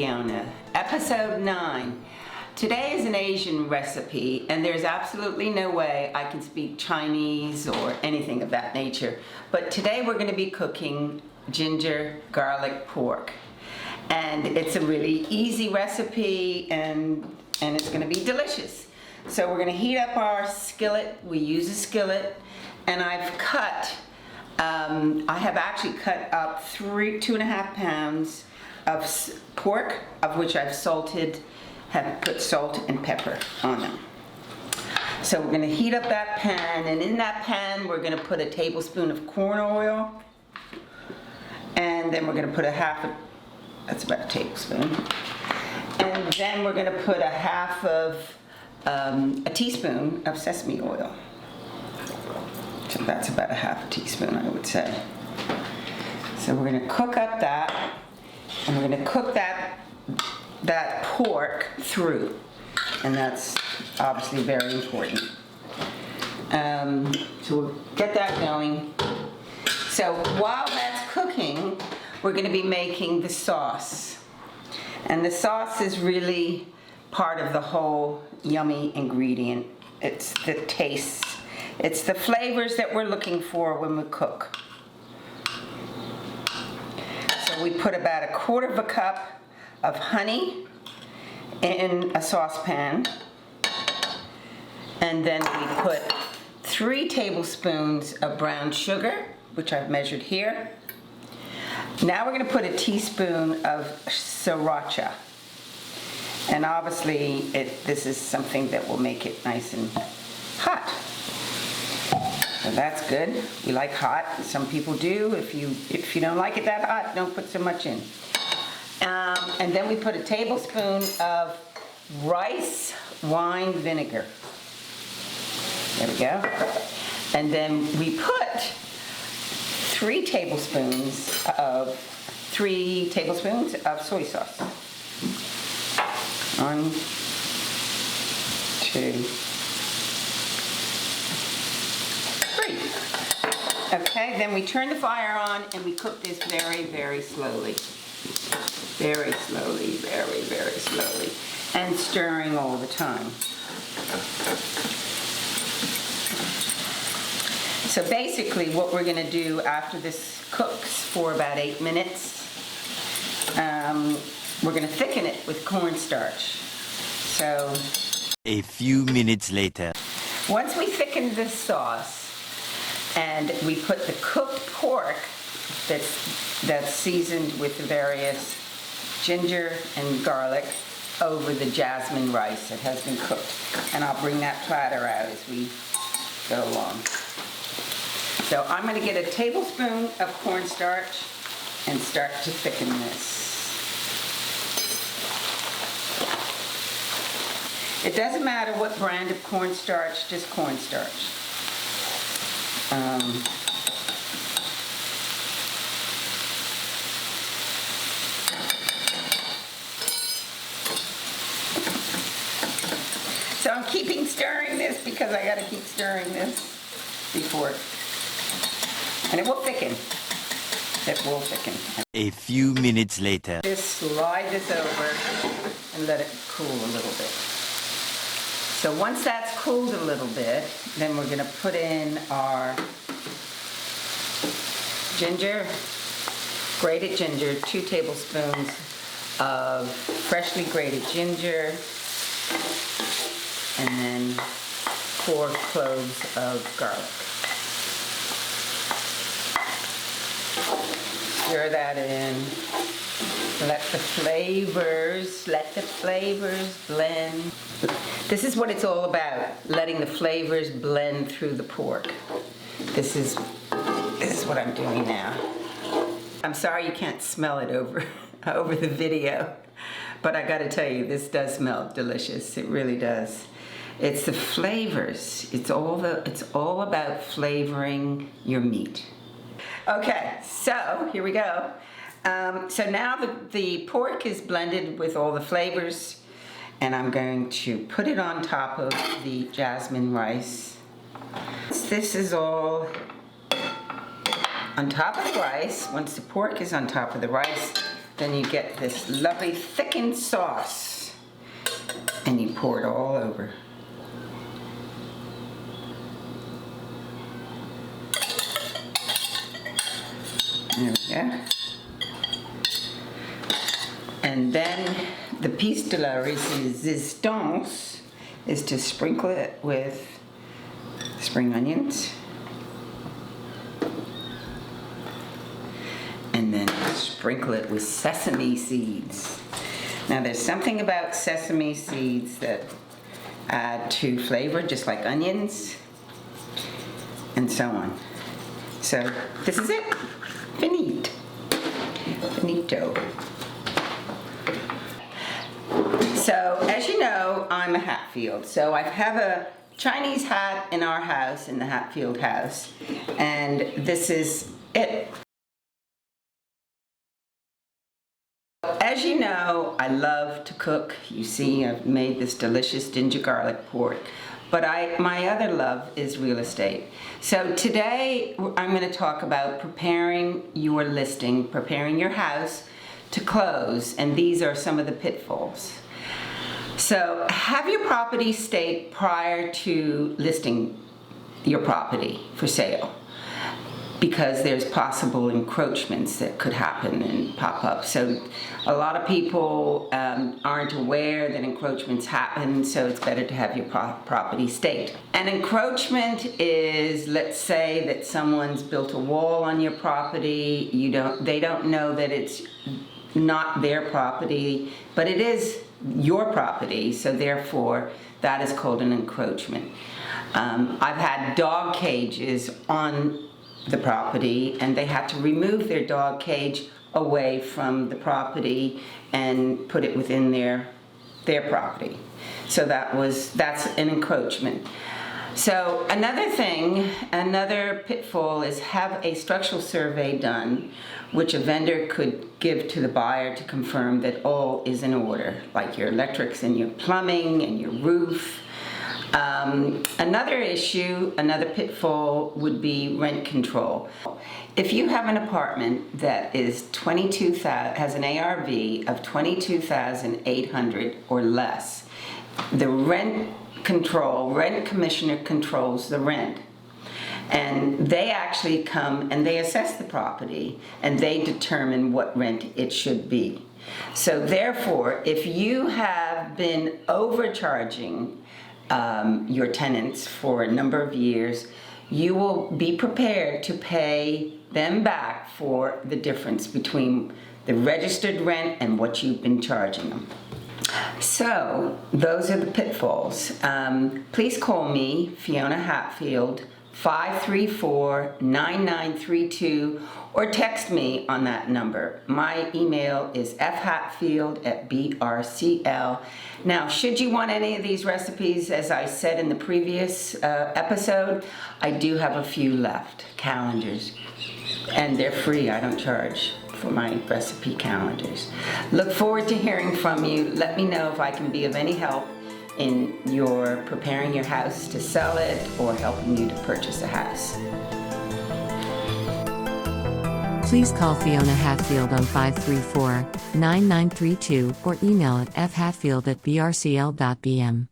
Fiona, episode 9. Today is an Asian recipe, and there's absolutely no way I can speak Chinese or anything of that nature. But today we're going to be cooking ginger garlic pork. And it's a really easy recipe, and it's going to be delicious. So we're going to heat up our skillet. We use a skillet, and I've cut, I have actually cut up 2.5 pounds of pork, of which I've have put salt and pepper on them. So we're going to heat up that pan, and in that pan we're going to put a tablespoon of corn oil, and then we're going to put that's about a tablespoon, and then we're going to put a teaspoon of sesame oil. So that's about a half a teaspoon, I would say. So we're going to cook up that, and we're going to cook that pork through, and that's obviously very important. So we'll get that going. So while that's cooking, we're going to be making the sauce, and the sauce is really part of the whole yummy ingredient. It's the taste, it's the flavors that we're looking for when we cook. So we put about 1/4 cup of honey in a saucepan, and then we put 3 tablespoons of brown sugar, which I've measured here. Now we're going to put a teaspoon of sriracha, and obviously this is something that will make it nice and hot. So that's good. We like hot. Some people do. If you don't like it that hot, don't put so much in. And then we put a tablespoon of rice wine vinegar. There we go. And then we put 3 tablespoons of soy sauce. 1, 2, 3. Okay, then we turn the fire on and we cook this very, very slowly. Very slowly, very, very slowly. And stirring all the time. So basically what we're going to do after this cooks for about 8 minutes, we're going to thicken it with cornstarch. So a few minutes later, once we thicken this sauce and we put the cooked pork that's seasoned with the various ginger and garlic over the jasmine rice that has been cooked, and I'll bring that platter out as we go along. So I'm going to get a tablespoon of cornstarch and start to thicken this. It doesn't matter what brand of cornstarch, just cornstarch. So I'm keeping stirring this because I got to keep stirring this before, and it will thicken. It will thicken. A few minutes later, Just slide this over and let it cool a little bit. So once that's cooled a little bit, then we're going to put in our ginger, grated ginger, 2 tablespoons of freshly grated ginger, and then 4 cloves of garlic. Stir that in. Let the flavors blend. This is what it's all about, letting the flavors blend through the pork. This is what I'm doing now. I'm sorry you can't smell it over the video, but I gotta tell you, this does smell delicious. It really does. It's the flavors. It's all about flavoring your meat. Okay, so here we go. So now the pork is blended with all the flavors, and I'm going to put it on top of the jasmine rice. This is all on top of the rice. Once the pork is on top of the rice, then you get this lovely thickened sauce and you pour it all over. There we go. And then the piece de la resistance is to sprinkle it with spring onions. And then sprinkle it with sesame seeds. Now there's something about sesame seeds that add to flavor, just like onions, and so on. So this is it. Finito. So as you know, I'm a Hatfield. So I have a Chinese hat in our house, in the Hatfield house, and this is it. As you know, I love to cook. You see, I've made this delicious ginger garlic pork. But my other love is real estate. So today I'm going to talk about preparing your listing, preparing your house to close, and these are some of the pitfalls. So have your property staked prior to listing your property for sale, because there's possible encroachments that could happen and pop up. So a lot of people aren't aware that encroachments happen, so it's better to have your property staked. An encroachment is, let's say that someone's built a wall on your property, they don't know that it's not their property, but it is your property, so therefore that is called an encroachment. I've had dog cages on the property, and they had to remove their dog cage away from the property and put it within their property. So that's an encroachment. So another pitfall is have a structural survey done, which a vendor could give to the buyer to confirm that all is in order, like your electrics and your plumbing and your roof. Another pitfall would be rent control. If you have an apartment that is has an ARV of 22,800 or less, the rent commissioner controls the rent. And they actually come and they assess the property and they determine what rent it should be. So therefore, if you have been overcharging your tenants for a number of years, you will be prepared to pay them back for the difference between the registered rent and what you've been charging them. So those are the pitfalls. Please call me, Fiona Hatfield, 534-9932, or text me on that number. My email is fhatfield@brcl. Now, should you want any of these recipes, as I said in the previous episode, I do have a few left, calendars, and they're free. I don't charge for my recipe calendars. Look forward to hearing from you. Let me know if I can be of any help in your preparing your house to sell it or helping you to purchase a house. Please call Fiona Hatfield on 534-9932 or email at fhatfield@brcl.bm.